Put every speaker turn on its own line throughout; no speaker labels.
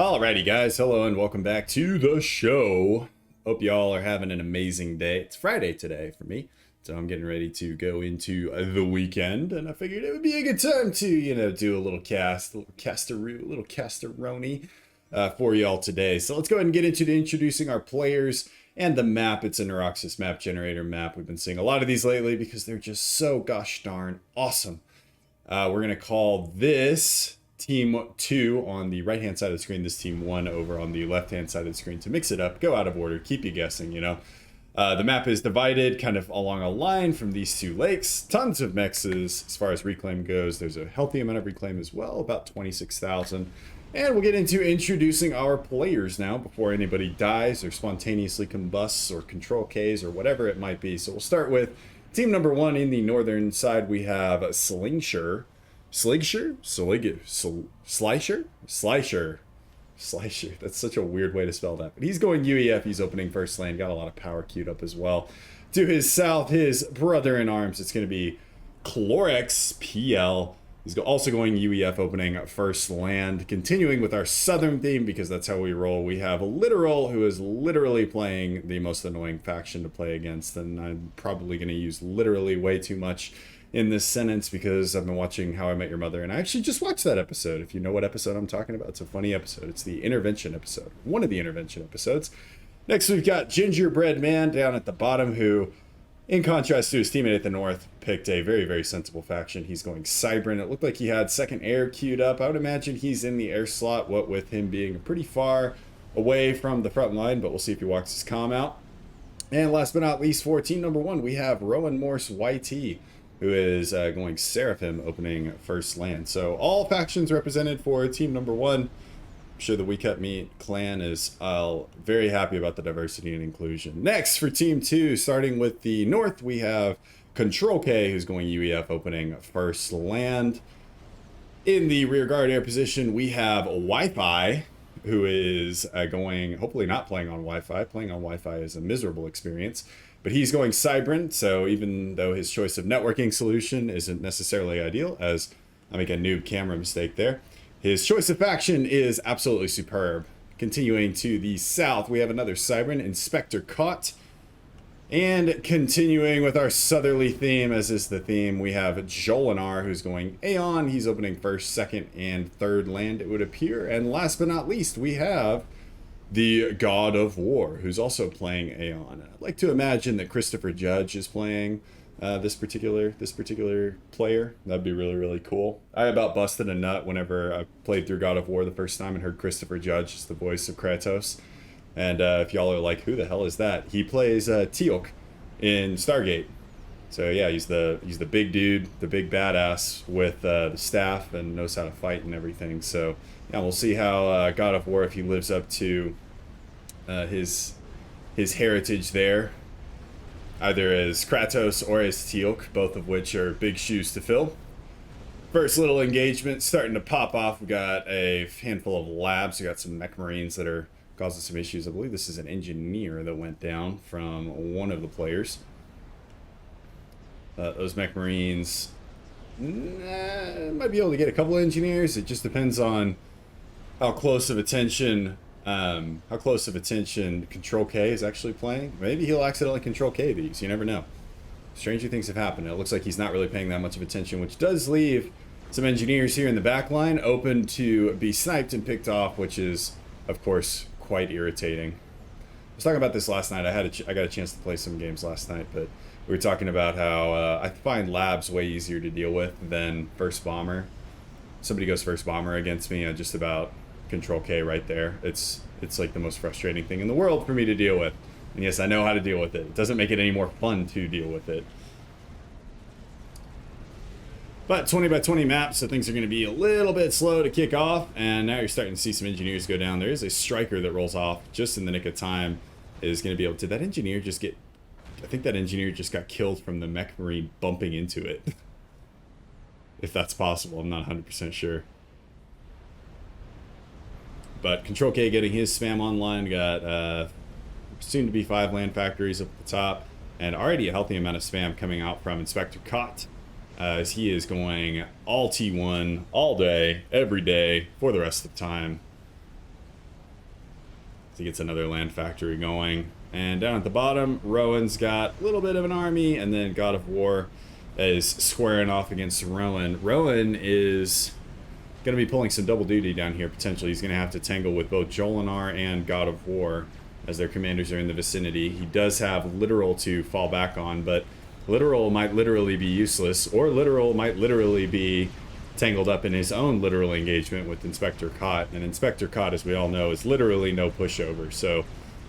Alrighty, guys. Hello and welcome back to the show. Hope y'all are having an amazing day. It's Friday today for me, so I'm getting ready to go into the weekend, and I figured it would be a good time to, do a little cast, a little castaroo, a little castaroni for y'all today. So let's go ahead and get into introducing our players and the map. It's a Neuroxys map generator map. We've been seeing a lot of these lately because they're just so gosh darn awesome. We're gonna call this Team 2 on the right-hand side of the screen, this Team 1 over on the left-hand side of the screen to mix it up, go out of order, keep you guessing, The map is divided kind of along a line from these two lakes. Tons of mexes as far as reclaim goes. There's a healthy amount of reclaim as well, about 26,000. And we'll get into introducing our players now before anybody dies or spontaneously combusts or control Ks or whatever it might be. So we'll start with team number 1 in the northern side. We have Slingsher. Sligsher? Slicer? That's such a weird way to spell that. But he's going UEF. He's opening first lane. Got a lot of power queued up as well. To his south, his brother in arms, it's going to be Clorex PL. He's also going UEF, opening first land. Continuing with our southern theme, because that's how we roll. We have Literal, who is literally playing the most annoying faction to play against. And I'm probably going to use literally way too much in this sentence because I've been watching How I Met Your Mother, and I actually just watched that episode. If you know what episode I'm talking about, it's a funny episode. It's the intervention episode, one of the intervention episodes. Next, we've got Gingerbread Man down at the bottom, who, in contrast to his teammate at the north, picked a very, very sensible faction. He's going Cybran. It looked like he had second air queued up. I would imagine he's in the air slot, what with him being pretty far away from the front line, but we'll see if he walks his comm out. And last but not least, for team number 1, we have Rowan Morse YT, who is going Seraphim, opening first land. So all factions represented for team number 1. I'm sure the We Cut Meat clan is very happy about the diversity and inclusion. Next, for team 2, starting with the north, we have Control K, who's going UEF, opening first land. In the rear guard air position, we have Wi-Fi, who is going, hopefully not playing on Wi-Fi. Playing on Wi-Fi is a miserable experience. But he's going Cybran, so even though his choice of networking solution isn't necessarily ideal, as I make a noob camera mistake there, his choice of faction is absolutely superb. Continuing to the south, we have another Cybran, Inspector Caught. And continuing with our southerly theme, as is the theme, we have Jolinar, who's going Aeon. He's opening first, second, and third land, it would appear. And last but not least, we have the God of War, who's also playing Aeon. I'd like to imagine that Christopher Judge is playing this particular player. That'd be really, really cool. I about busted a nut whenever I played through God of War the first time and heard Christopher Judge as the voice of Kratos. And if y'all are like, who the hell is that? He plays Teal'c in Stargate. So yeah, he's the big dude, the big badass with the staff and knows how to fight and everything. So yeah, we'll see how God of War, if he lives up to his heritage there, either as Kratos or as Teal'c, both of which are big shoes to fill. First little engagement starting to pop off. We got a handful of labs. We got some mech marines that are causing some issues. I believe this is an engineer that went down from one of the players. Those mech marines might be able to get a couple of engineers. It just depends on how close of attention Control K is actually playing. Maybe he'll accidentally Control K these. You never know. Stranger things have happened. It looks like he's not really paying that much of attention, which does leave some engineers here in the back line open to be sniped and picked off, which is, of course, quite irritating. I was talking about this last night. I got a chance to play some games last night, but we were talking about how I find labs way easier to deal with than first bomber. Somebody goes first bomber against me, I just about Control K right there. It's like the most frustrating thing in the world for me to deal with. And yes, I know how to deal with it. It doesn't make it any more fun to deal with it. But 20 by 20 maps, so things are going to be a little bit slow to kick off. And now you're starting to see some engineers go down. There is a striker that rolls off just in the nick of time. Is going to be able to... Did that engineer just get... I think that engineer just got killed from the mech marine bumping into it. If that's possible, I'm not 100% sure. But Control K getting his spam online. Got soon to be 5 land factories up at the top. And already a healthy amount of spam coming out from Inspector Cott. As he is going all T1 all day, every day, for the rest of the time. he gets another land factory going. And down at the bottom, Rowan's got a little bit of an army, and then God of War is squaring off against Rowan. Rowan is going to be pulling some double duty down here, potentially. He's going to have to tangle with both Jolinar and God of War, as their commanders are in the vicinity. He does have Literal to fall back on, but Literal might literally be useless, or Literal might literally be tangled up in his own literal engagement with Inspector Cott. And Inspector Cott, as we all know, is literally no pushover, so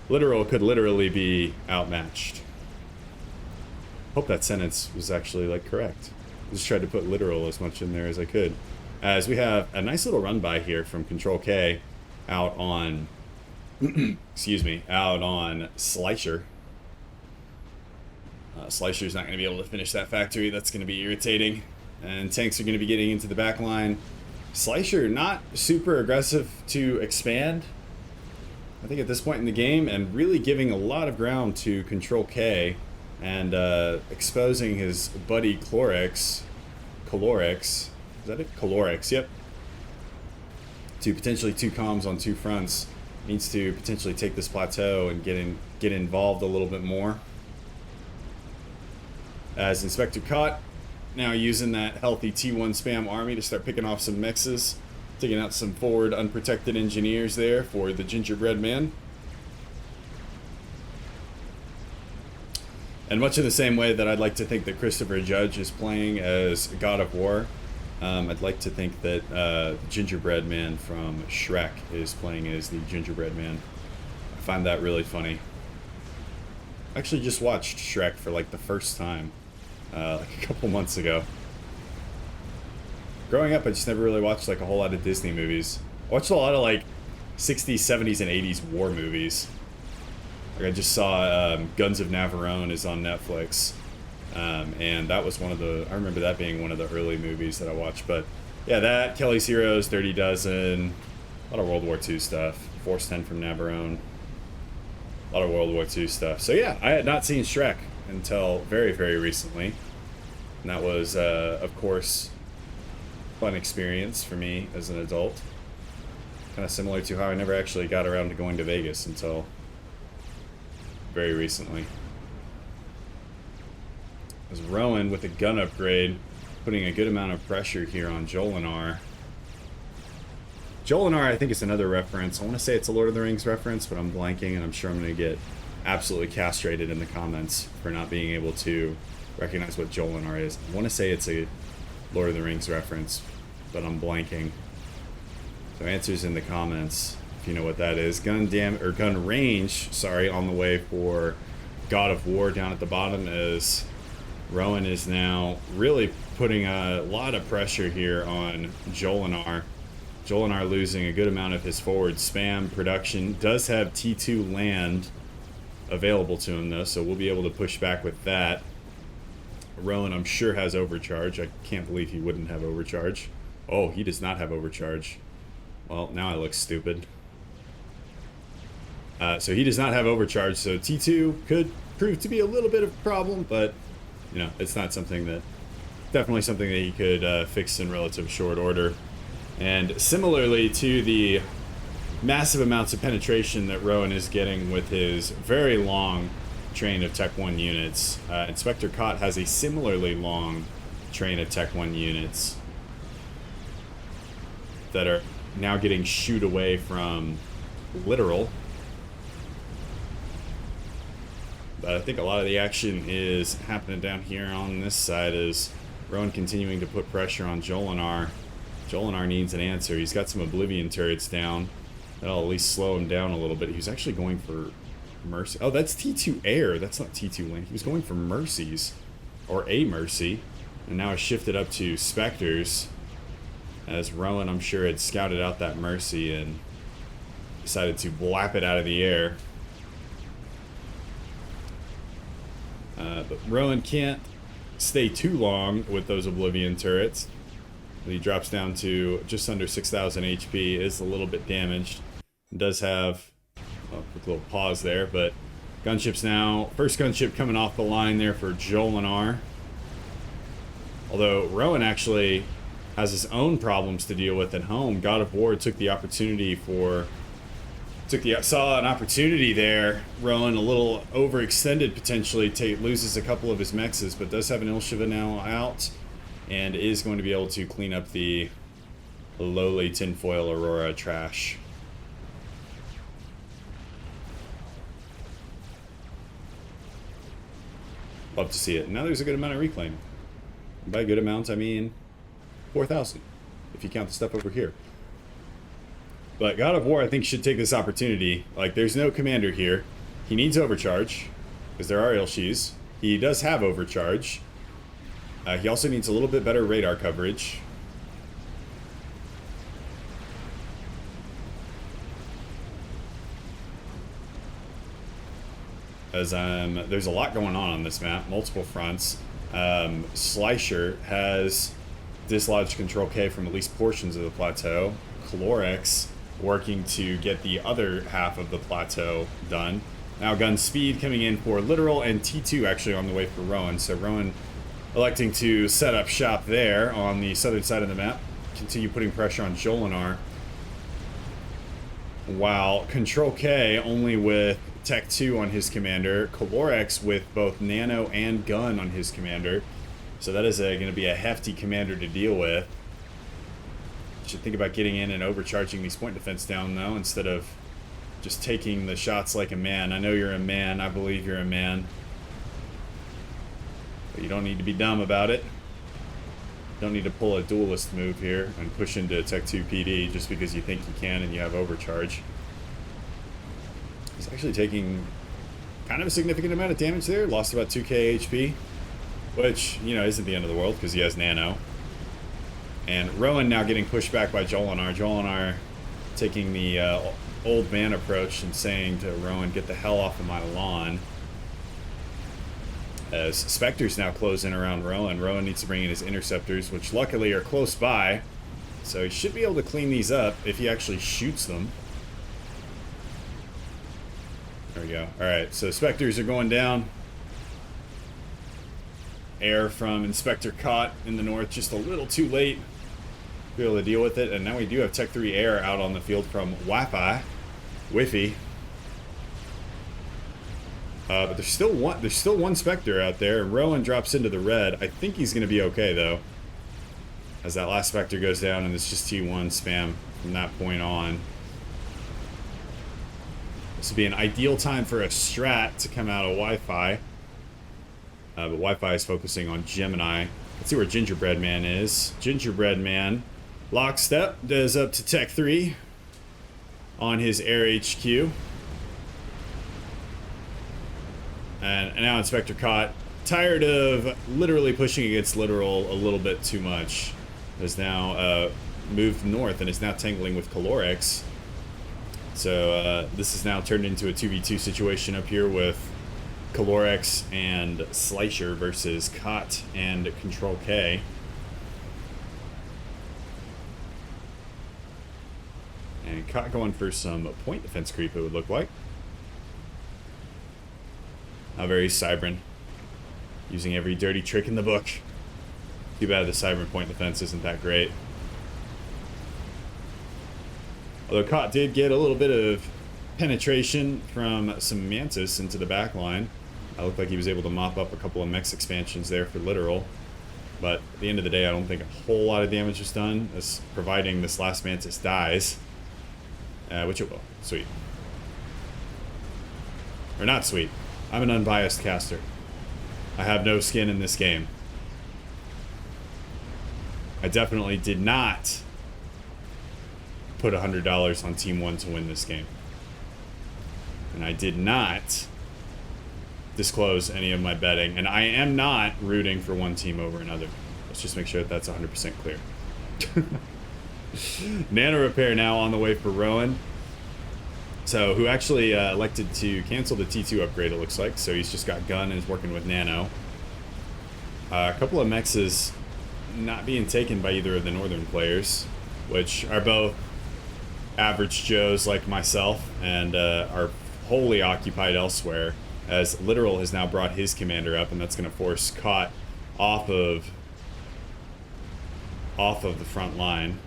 Literal could literally be outmatched. Hope that sentence was actually, like, correct. I just tried to put literal as much in there as I could. As we have a nice little run by here from Control K out on excuse me, out on Slicer. Slicer's not going to be able to finish that factory. That's going to be irritating. And tanks are going to be getting into the back line. Slicer not super aggressive to expand, I think, at this point in the game, and really giving a lot of ground to Control K and exposing his buddy Calorix. Is that it? Calorix, yep. To potentially 2 comms on 2 fronts. Needs to potentially take this plateau and get involved a little bit more. As Inspector Cott now using that healthy T1 spam army to start picking off some mixes, taking out some forward unprotected engineers there for the Gingerbread Man. And much in the same way that I'd like to think that Christopher Judge is playing as God of War, I'd like to think that Gingerbread Man from Shrek is playing as the Gingerbread Man. I find that really funny. I actually just watched Shrek for like the first time like a couple months ago. Growing up, I just never really watched like a whole lot of Disney movies. I watched a lot of like 60s, 70s, and 80s war movies. Like I just saw Guns of Navarone is on Netflix. And that was one of the, I remember that being one of the early movies that I watched. But yeah, that, Kelly's Heroes, Dirty Dozen, a lot of World War II stuff. Force 10 from Navarone, a lot of World War II stuff. So yeah, I had not seen Shrek until very, very recently. And that was, of course, fun experience for me as an adult. Kind of similar to how I never actually got around to going to Vegas until very recently. As Rowan with a gun upgrade, putting a good amount of pressure here on Jolinar. Jolinar, I think, is another reference. I want to say it's a Lord of the Rings reference, but I'm blanking, and I'm sure I'm going to get absolutely castrated in the comments for not being able to recognize what Jolinar is. I want to say it's a Lord of the Rings reference, but I'm blanking. So answers in the comments if you know what that is. Gun range, sorry, on the way for God of War down at the bottom, as Rowan is now really putting a lot of pressure here on Jolinar. Jolinar losing a good amount of his forward spam production. Does have T2 land available to him though, so we'll be able to push back with that. Rowan, I'm sure, has overcharge. I can't believe he wouldn't have overcharge. Oh, he does not have overcharge. Well, now I look stupid. So he does not have overcharge, so T2 could prove to be a little bit of a problem, but you know, it's not something that, definitely something that he could fix in relative short order. And similarly to the massive amounts of penetration that Rowan is getting with his very long train of Tech 1 units, Inspector Cott has a similarly long train of Tech 1 units that are now getting shooed away from Literal. But I think a lot of the action is happening down here on this side, as Rowan continuing to put pressure on Jolinar. Jolinar needs an answer. He's got some Oblivion turrets down. That'll at least slow him down a little bit. He was actually going for Mercy. Oh, that's T2 Air. That's not T2 Link. He was going for Mercies, or a Mercy. And now it's shifted up to Spectres, as Rowan, I'm sure, had scouted out that Mercy and decided to blap it out of the air. But Rowan can't stay too long with those Oblivion turrets. He drops down to just under 6,000 HP, is a little bit damaged. Does have a quick little pause there, but gunships now. First gunship coming off the line there for Jolinar. Although Rowan actually has his own problems to deal with at home. God of War took the opportunity saw an opportunity there. Rowan a little overextended potentially. Loses a couple of his mexes, but does have an Ilshiva now out, and is going to be able to clean up the lowly tinfoil Aurora trash. Love to see it. Now there's a good amount of reclaim. By good amount, I mean 4,000, if you count the stuff over here. But God of War, I think, should take this opportunity. Like, there's no commander here. He needs overcharge, because there are Ilshis. He does have overcharge. He also needs a little bit better radar coverage. As there's a lot going on this map, multiple fronts. Slicer has dislodged Control K from at least portions of the plateau. Calorex working to get the other half of the plateau done. Now gun speed coming in for Literal, and T2 actually on the way for Rowan. So Rowan electing to set up shop there on the southern side of the map. Continue putting pressure on Jolinar. While Control K only with Tech 2 on his commander. Calorex with both Nano and Gun on his commander. So that is going to be a hefty commander to deal with. Should think about getting in and overcharging these point defense down, though, instead of just taking the shots like a man. I know you're a man. I believe you're a man. But you don't need to be dumb about it. Don't need to pull a duelist move here and push into Tech 2 PD just because you think you can and you have overcharge. He's actually taking kind of a significant amount of damage there. Lost about 2k HP, which, you know, isn't the end of the world because he has Nano. And Rowan now getting pushed back by Jolinar. Jolinar taking the old man approach and saying to Rowan, get the hell off of my lawn. As Spectres now close in around Rowan. Rowan needs to bring in his Interceptors, which luckily are close by. So he should be able to clean these up if he actually shoots them. There we go. Alright, so Spectres are going down. Air from Inspector caught in the north just a little too late to be able to deal with it. And now we do have Tech 3 Air out on the field from Wi-Fi. But there's still one Spectre out there. Rowan drops into the red. I think he's going to be okay, though. As that last Spectre goes down, and it's just T1 spam from that point on. This would be an ideal time for a strat to come out of Wi-Fi. But Wi-Fi is focusing on Gemini. Let's see where Gingerbread Man is. Gingerbread Man, lockstep, does up to Tech 3 on his Air HQ. And now Inspector caught, tired of literally pushing against Literal a little bit too much, has now moved north and is now tangling with Calorex. So this is now turned into a 2v2 situation up here with Calorex and Slicer versus Cot and Control K. And Cot going for some point defense creep, it would look like. Not very Cybran. Using every dirty trick in the book. Too bad the Cybran point defense isn't that great. Although Cot did get a little bit of penetration from some Mantis into the back line. It looked like he was able to mop up a couple of mech expansions there for Literal. But at the end of the day, I don't think a whole lot of damage was done, as providing this last Mantis dies. Which it will. Sweet. Or not sweet. I'm an unbiased caster. I have no skin in this game. I definitely did not put $100 on Team 1 to win this game. And I did not disclose any of my betting. And I am not rooting for one team over another. Let's just make sure that that's 100% clear. Nano Repair now on the way for Rowan. So, who actually elected to cancel the T2 upgrade, it looks like. So he's just got Gun and is working with Nano. A couple of mexes not being taken by either of the northern players, which are both average Joes like myself and are wholly occupied elsewhere, as Literal has now brought his commander up, and that's going to force Cot off of the front line.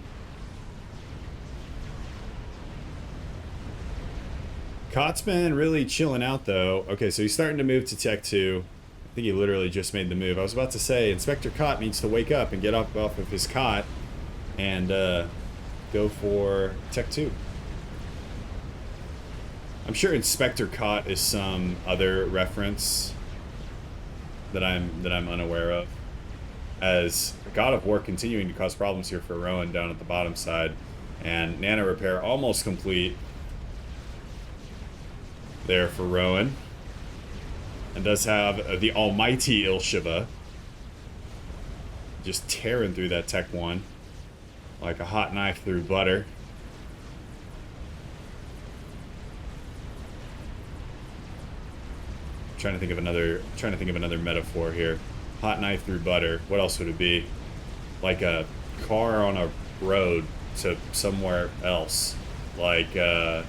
Kott's been really chilling out, though. Okay, so he's starting to move to Tech 2. I think he literally just made the move. I was about to say, Inspector Kott needs to wake up and get up off of his cot and go for Tech 2. I'm sure Inspector Kott is some other reference that I'm unaware of. As God of War continuing to cause problems here for Rowan down at the bottom side. And Nano Repair almost complete there for Rowan. And does have the almighty Ilshiva just tearing through that Tech 1 like a hot knife through butter. Trying to think of another metaphor here. Hot knife through butter. What else would it be? Like a car on a road to somewhere else. Like that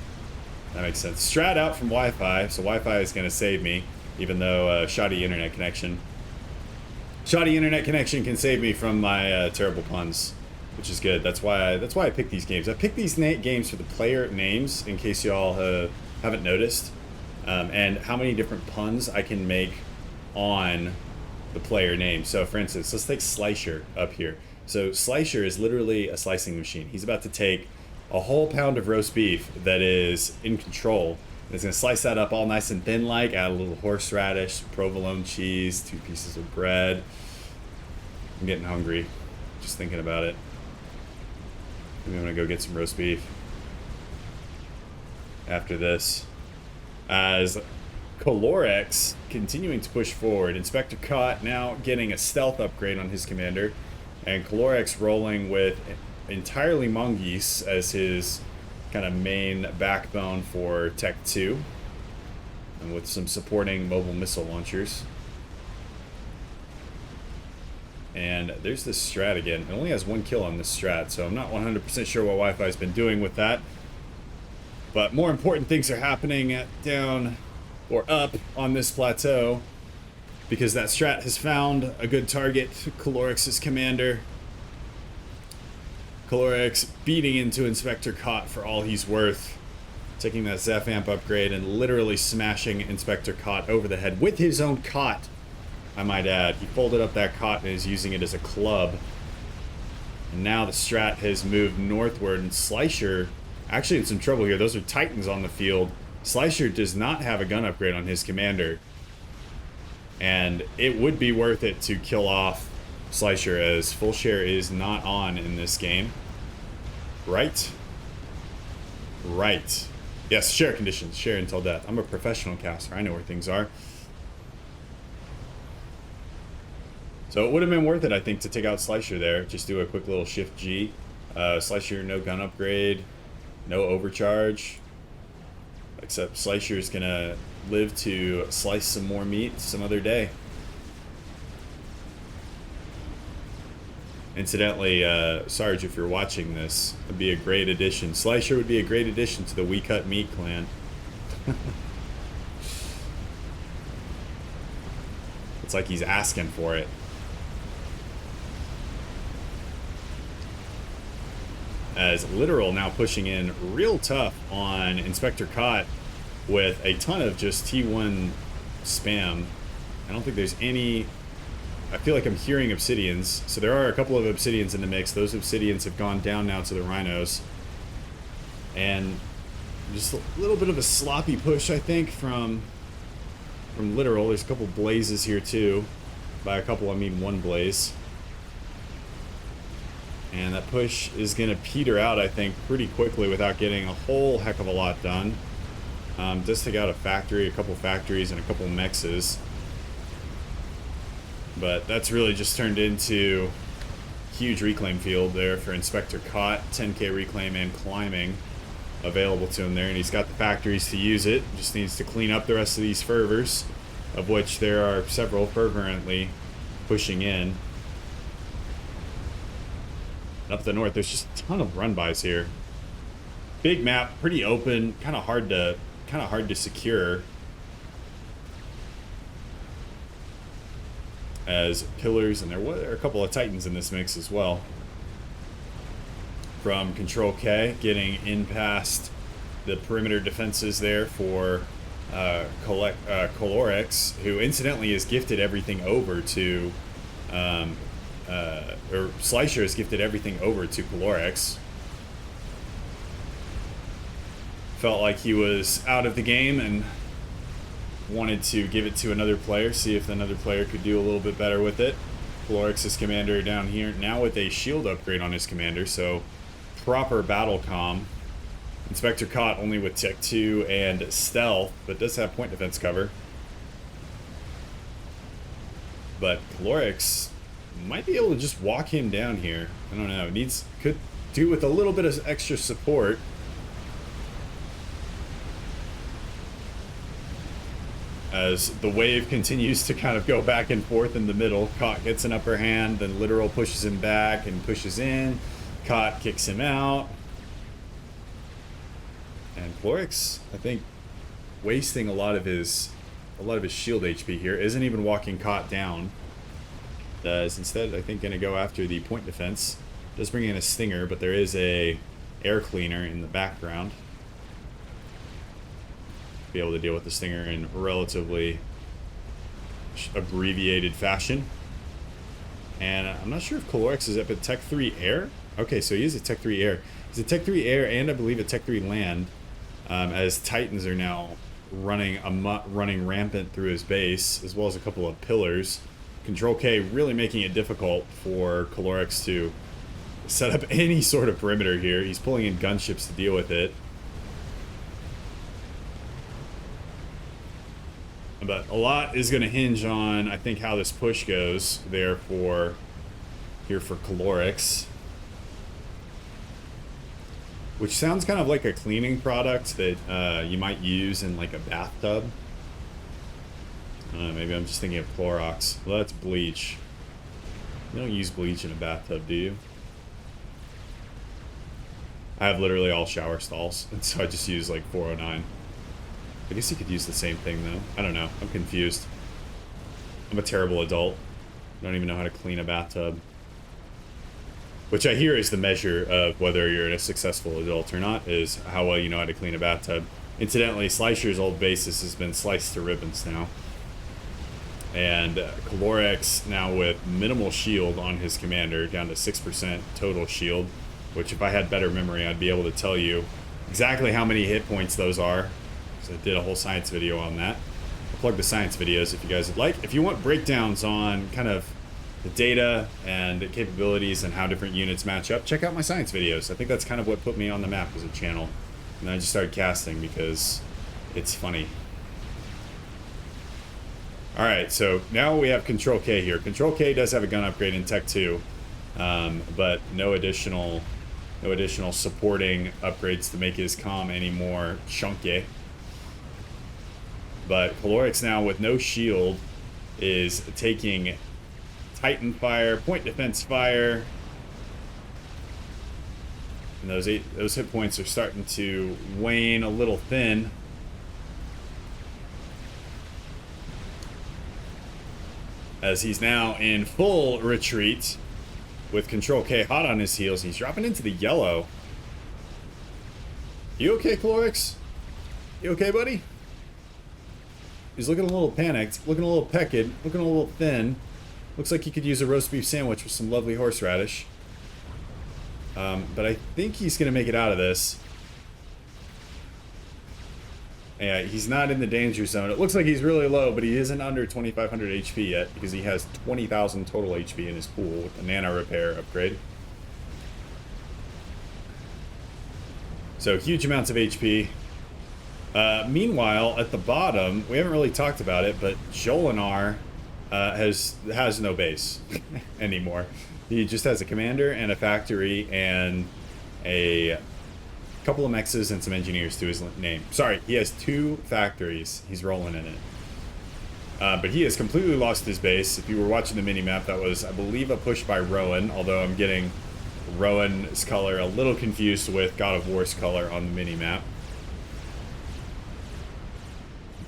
makes sense. Strat out from Wi-Fi, so Wi-Fi is going to save me, even though shoddy internet connection. Shoddy internet connection can save me from my terrible puns, which is good. That's why I pick these games. I pick these games for the player names, in case y'all haven't noticed. And how many different puns I can make on the player name. So for instance, let's take Slicer up here. So Slicer is literally a slicing machine. He's about to take a whole pound of roast beef that is in control. And he's going to slice that up all nice and thin like, add a little horseradish, provolone cheese, 2 pieces of bread. I'm getting hungry just thinking about it. I'm going to go get some roast beef after this. As Colorex continuing to push forward. Inspector Kott now getting a stealth upgrade on his commander. And Colorex rolling with entirely Mongoose as his kind of main backbone for Tech 2. And with some supporting mobile missile launchers. And there's this strat again. It only has 1 kill on this strat, so I'm not 100% sure what Wi-Fi's been doing with that. But more important things are happening down or up on this plateau, because that strat has found a good target. Calorix's commander. Colorex beating into Inspector Kott for all he's worth. Taking that Zeph Amp upgrade and literally smashing Inspector Kott over the head with his own cot, I might add. He folded up that cot and is using it as a club. And now the strat has moved northward, and Slicer actually in some trouble here. Those are Titans on the field. Slicer does not have a gun upgrade on his commander. And it would be worth it to kill off Slicer, as full share is not on in this game. Right? Right. Yes, share conditions. Share until death. I'm a professional caster. I know where things are. So it would have been worth it, I think, to take out Slicer there. Just do a quick little Shift G. Slicer, no gun upgrade. No overcharge. Except Slicer is going to live to slice some more meat some other day. Incidentally, Sarge, if you're watching this, would be a great addition. Slicer would be a great addition to the We Cut Meat clan. It's like he's asking for it. As Literal now pushing in real tough on Inspector Kott with a ton of just T1 spam. I don't think there's any... I feel like I'm hearing Obsidians. So there are a couple of Obsidians in the mix. Those Obsidians have gone down now to the Rhinos. And just a little bit of a sloppy push, I think, from Literal. There's a couple blazes here too. By a couple, I mean 1 blaze. And that push is going to peter out, I think, pretty quickly without getting a whole heck of a lot done. Just take out a factory, a couple factories, and a couple mexes. But that's really just turned into huge reclaim field there for Inspector Kott. 10k reclaim and climbing available to him there. And he's got the factories to use it. Just needs to clean up the rest of these fervors, of which there are several fervently pushing in. Up the north, there's just a ton of run-bys here. Big map, pretty open, kind of hard to secure. As pillars, and there were a couple of Titans in this mix as well. From Control K, getting in past the perimeter defenses there for Colorex, who incidentally is gifted everything over to, or Slicer has gifted everything over to Colorex. Felt like he was out of the game and wanted to give it to another player, see if another player could do a little bit better with it. Colorex's commander down here, now with a shield upgrade on his commander, so proper battle comm. Inspector Cot only with Tech 2 and Stealth, but does have point defense cover. But Colorex might be able to just walk him down here. I don't know. Could do with a little bit of extra support. As the wave continues to kind of go back and forth in the middle. Cot gets an upper hand, then Literal pushes him back and pushes in. Cot kicks him out. And Colorex, I think, wasting a lot of his shield HP here. Isn't even walking Cot down. Is instead, I think, going to go after the point defense. Does bring in a Stinger, but there is a air cleaner in the background. Be able to deal with the Stinger in relatively abbreviated fashion. And I'm not sure if Colorex is up at Tech 3 Air. Okay, so he is a Tech 3 Air. He's a Tech 3 Air and I believe a Tech 3 Land. As Titans are now running rampant through his base, as well as a couple of pillars. Control K really making it difficult for Colorex to set up any sort of perimeter here. He's pulling in gunships to deal with it. But a lot is going to hinge on, I think, how this push goes there for Colorex. Which sounds kind of like a cleaning product that you might use in like a bathtub. Maybe I'm just thinking of Clorox. Well, that's bleach. You don't use bleach in a bathtub, do you? I have literally all shower stalls, and so I just use like 409. I guess you could use the same thing though. I don't know. I'm confused. I'm a terrible adult. I don't even know how to clean a bathtub. Which I hear is the measure of whether you're a successful adult or not, is how well you know how to clean a bathtub. Incidentally, Slicer's old basis has been sliced to ribbons now. And Colorex now with minimal shield on his commander, down to 6% total shield. Which if I had better memory, I'd be able to tell you exactly how many hit points those are. So I did a whole science video on that. I'll plug the science videos if you guys would like. If you want breakdowns on kind of the data and the capabilities and how different units match up, check out my science videos. I think that's kind of what put me on the map as a channel. And I just started casting because it's funny. Alright, so now we have Control K here. Control K does have a gun upgrade in Tech 2, but no additional supporting upgrades to make his comm any more chunky. But Colorex now with no shield is taking Titan fire, point defense fire. And those hit points are starting to wane a little thin. As he's now in full retreat with Control K hot on his heels. He's dropping into the yellow. You okay, Colorex? You okay, buddy? He's looking a little panicked, looking a little pecked, looking a little thin. Looks like he could use a roast beef sandwich with some lovely horseradish. But I think he's going to make it out of this. Yeah, he's not in the danger zone. It looks like he's really low, but he isn't under 2,500 HP yet because he has 20,000 total HP in his pool with a Nano Repair upgrade. So huge amounts of HP. Meanwhile, at the bottom, we haven't really talked about it, but Jolinar has no base anymore. He just has a commander and a factory and a couple of mexes and some engineers to his name. Sorry, he has 2 factories. He's rolling in it. But he has completely lost his base. If you were watching the mini-map, that was, I believe, a push by Rowan, although I'm getting Rowan's color a little confused with God of War's color on the mini-map.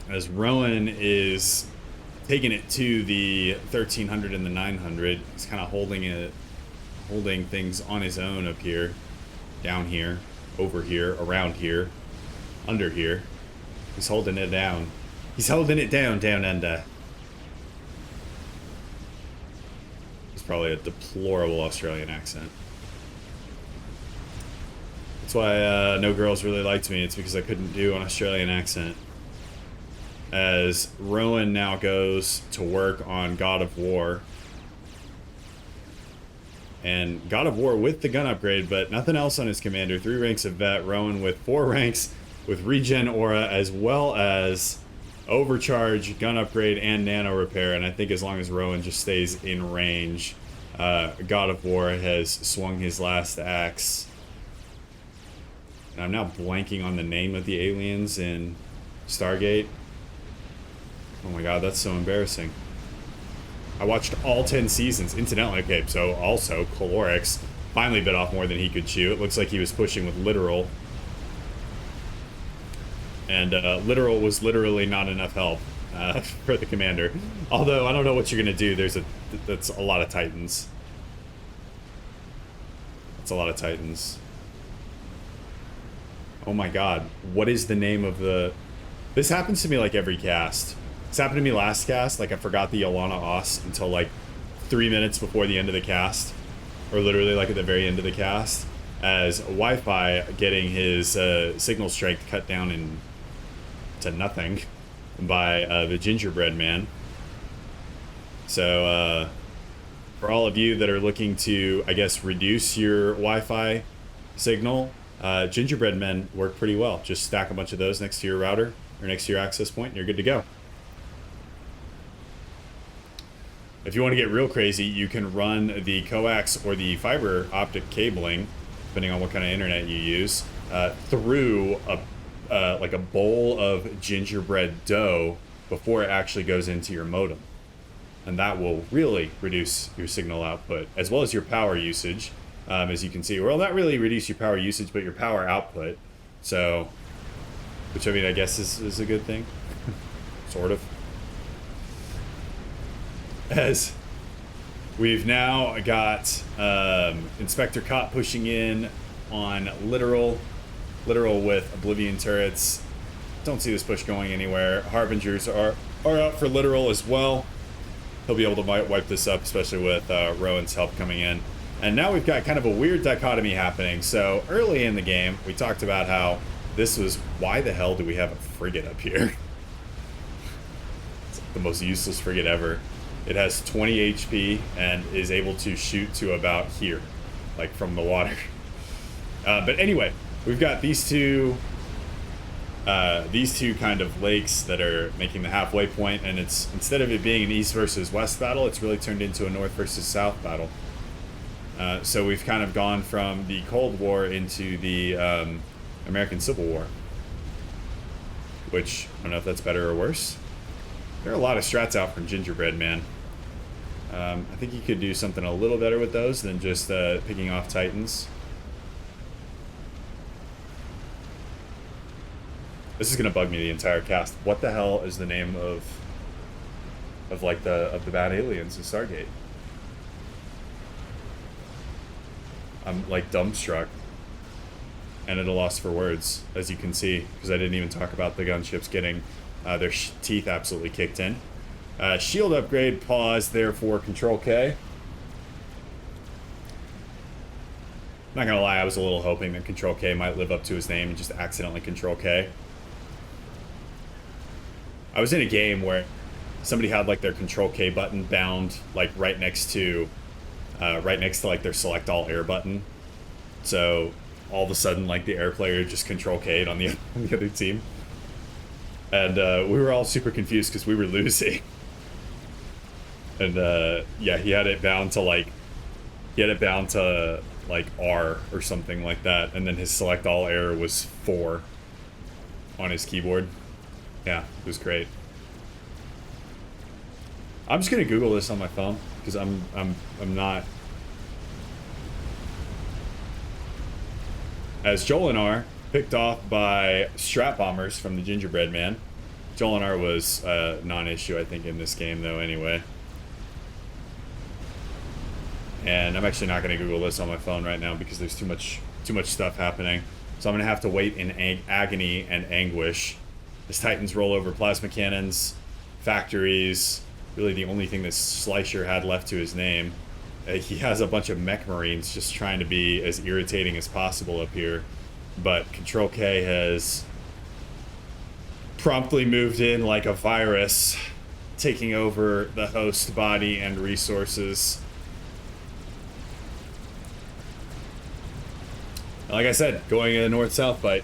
As Rowan is taking it to the 1300 and the 900, he's kind of holding things on his own up here, down here, over here, around here. under here. He's holding it down. He's holding it down under. It's probably a deplorable Australian accent. That's why no girls really liked me. It's because I couldn't do an Australian accent. As Rowan now goes to work on God of War. And God of War with the gun upgrade, but nothing else on his commander. 3 ranks of vet. Rowan with 4 ranks with regen aura, as well as overcharge, gun upgrade, and nano repair. And I think as long as Rowan just stays in range, God of War has swung his last axe. And I'm now blanking on the name of the aliens in Stargate. Oh my god, that's so embarrassing. I watched all 10 seasons. Incidentally, okay, so also, Calorix finally bit off more than he could chew. It looks like he was pushing with Literal. And Literal was literally not enough help for the commander. Although, I don't know what you're going to do. That's a lot of Titans. That's a lot of Titans. Oh my god. What is the name of the... This happens to me like every cast. This happened to me last cast. Like, I forgot the Yolana Oss until like 3 minutes before the end of the cast. Or literally like at the very end of the cast. As Wi-Fi getting his signal strength cut down to nothing by the gingerbread man. So, for all of you that are looking to, I guess, reduce your Wi-Fi signal, gingerbread men work pretty well. Just stack a bunch of those next to your router or next to your access point and you're good to go. If you want to get real crazy, you can run the coax or the fiber optic cabling, depending on what kind of internet you use, through like a bowl of gingerbread dough before it actually goes into your modem. And that will really reduce your signal output, as well as your power usage, as you can see. Well, not really reduce your power usage, but your power output. So, which I mean, I guess is a good thing. Sort of. As we've now got Inspector Cop pushing in on Literal with Oblivion turrets. Don't see this push going anywhere. Harbingers are out for Literal as well. He'll be able to wipe this up, especially with Rowan's help coming in. And now we've got kind of a weird dichotomy happening. So early in the game, we talked about how this was, why the hell do we have a frigate up here? It's the most useless frigate ever. It has 20 HP and is able to shoot to about here, like from the water. But anyway, we've got these two kind of lakes that are making the halfway point, and it's, instead of it being an east versus west battle, it's really turned into a north versus south battle. So we've kind of gone from the Cold War into the American Civil War, which I don't know if that's better or worse. There are a lot of strats out from Gingerbread Man. I think you could do something a little better with those than just picking off Titans. This is gonna bug me the entire cast. What the hell is the name of the bad aliens in Stargate? I'm like dumbstruck and at a loss for words, as you can see, because I didn't even talk about the gunships getting their teeth absolutely kicked in. Shield upgrade, pause there for Control K. Not gonna lie, I was a little hoping that Control K might live up to his name and just accidentally Control K. I was in a game where somebody had like their Control K button bound like right next to like their Select All Air button. So all of a sudden, like the air player just Control K'd on the other team, and we were all super confused because we were losing. And yeah, he had it bound to like R or something like that, and then his Select All Air was 4 on his keyboard. Yeah, it was great. I'm just gonna Google this on my phone because I'm not. As Jolinar picked off by Strat Bombers from the Gingerbread Man. Jolinar was non-issue, I think, in this game though. Anyway. And I'm actually not going to Google this on my phone right now because there's too much stuff happening. So I'm going to have to wait in agony and anguish as Titans roll over plasma cannons, factories. Really the only thing that Slicer had left to his name. He has a bunch of mech marines just trying to be as irritating as possible up here. But Control K has promptly moved in like a virus, taking over the host body and resources. Like I said, going in a north-south fight.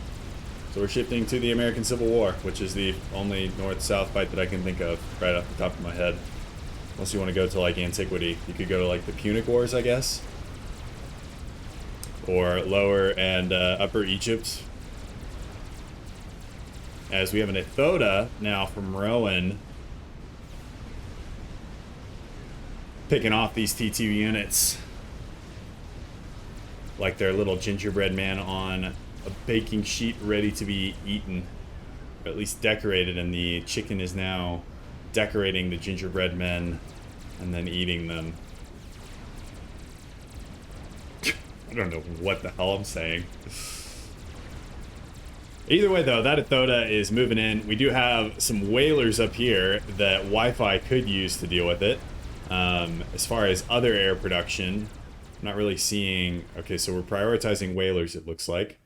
So we're shifting to the American Civil War, which is the only north-south fight that I can think of right off the top of my head. Unless you want to go to, like, antiquity. You could go to, like, the Punic Wars, I guess. Or Lower and Upper Egypt. As we have an Ethoda now from Rowan. Picking off these T2 units. Like their little gingerbread man on a baking sheet ready to be eaten. Or at least decorated, and the chicken is now decorating the gingerbread men and then eating them. I don't know what the hell I'm saying. Either way, though, that Ethoda is moving in. We do have some whalers up here that Wi-Fi could use to deal with it. As far as other air production, I'm not really seeing... Okay, so we're prioritizing whalers, it looks like.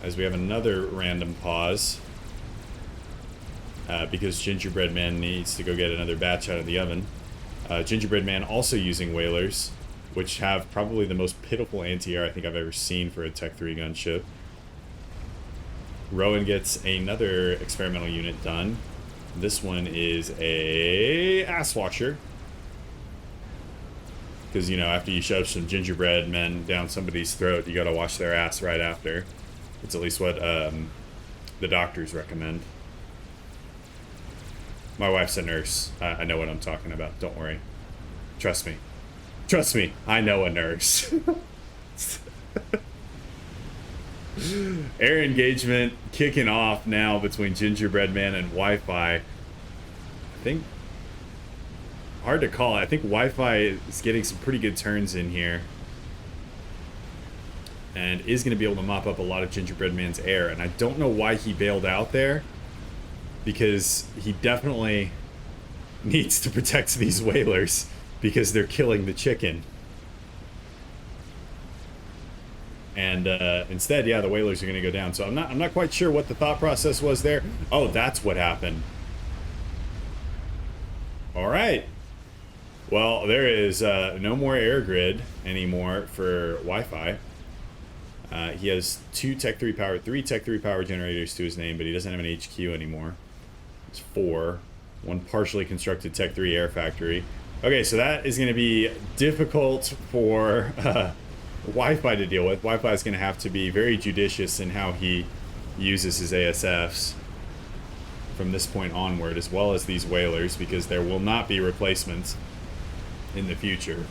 As we have another random pause. Because Gingerbread Man needs to go get another batch out of the oven. Gingerbread Man also using whalers, which have probably the most pitiful anti-air I think I've ever seen for a Tech 3 gunship. Rowan gets another experimental unit done. This one is a ass washer. Because, you know, after you shove some gingerbread men down somebody's throat, you gotta wash their ass right after. It's at least what the doctors recommend. My wife's a nurse. I know what I'm talking about. Don't worry. Trust me. Trust me. I know a nurse. Air engagement kicking off now between Gingerbread Man and Wi-Fi. I think... Hard to call. I think Wi-Fi is getting some pretty good turns in here. And is going to be able to mop up a lot of Gingerbread Man's air. And I don't know why he bailed out there. Because he definitely needs to protect these whalers. Because they're killing the chicken. And instead, yeah, the whalers are going to go down. So I'm not quite sure what the thought process was there. Oh, that's what happened. All right. Well, there is no more air grid anymore for Wi-Fi. He has three Tech 3 power generators to his name, but he doesn't have an HQ anymore. It's 4. One partially constructed Tech 3 air factory. Okay, so that is going to be difficult for Wi-Fi to deal with. Wi-Fi is going to have to be very judicious in how he uses his ASFs from this point onward, as well as these whalers, because there will not be replacements in the future.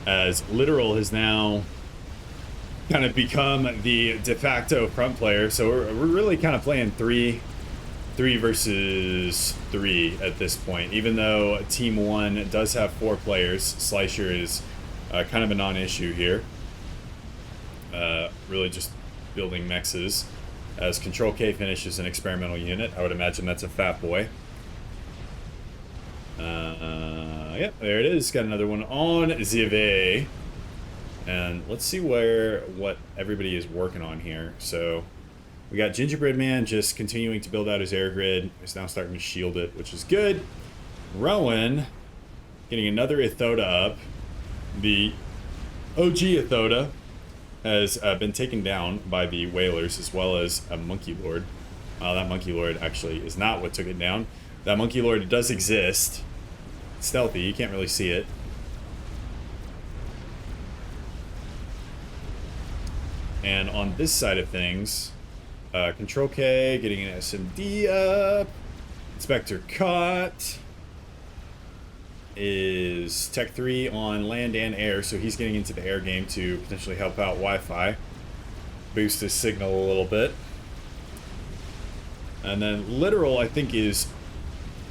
As Literal has now kind of become the de facto front player, so we're really kind of playing 3 versus 3 at this point. Even though Team 1 does have 4 players, Slicer is kind of a non-issue here. Really just building mexes. As Control K finishes an experimental unit, I would imagine that's a fat boy. Yep, there it is. Got another one on Zive. And let's see what everybody is working on here. So we got Gingerbread Man just continuing to build out his air grid. He's now starting to shield it, which is good. Rowan getting another Ethoda up. The OG Ethoda has been taken down by the whalers, as well as a Monkey Lord. That Monkey Lord actually is not what took it down. That Monkey Lord does exist. It's stealthy, you can't really see it. And on this side of things, Control K getting an SMD up. Inspector Caught is Tech 3 on land and air, so he's getting into the air game to potentially help out Wi-Fi. Boost his signal a little bit. And then Literal, I think, is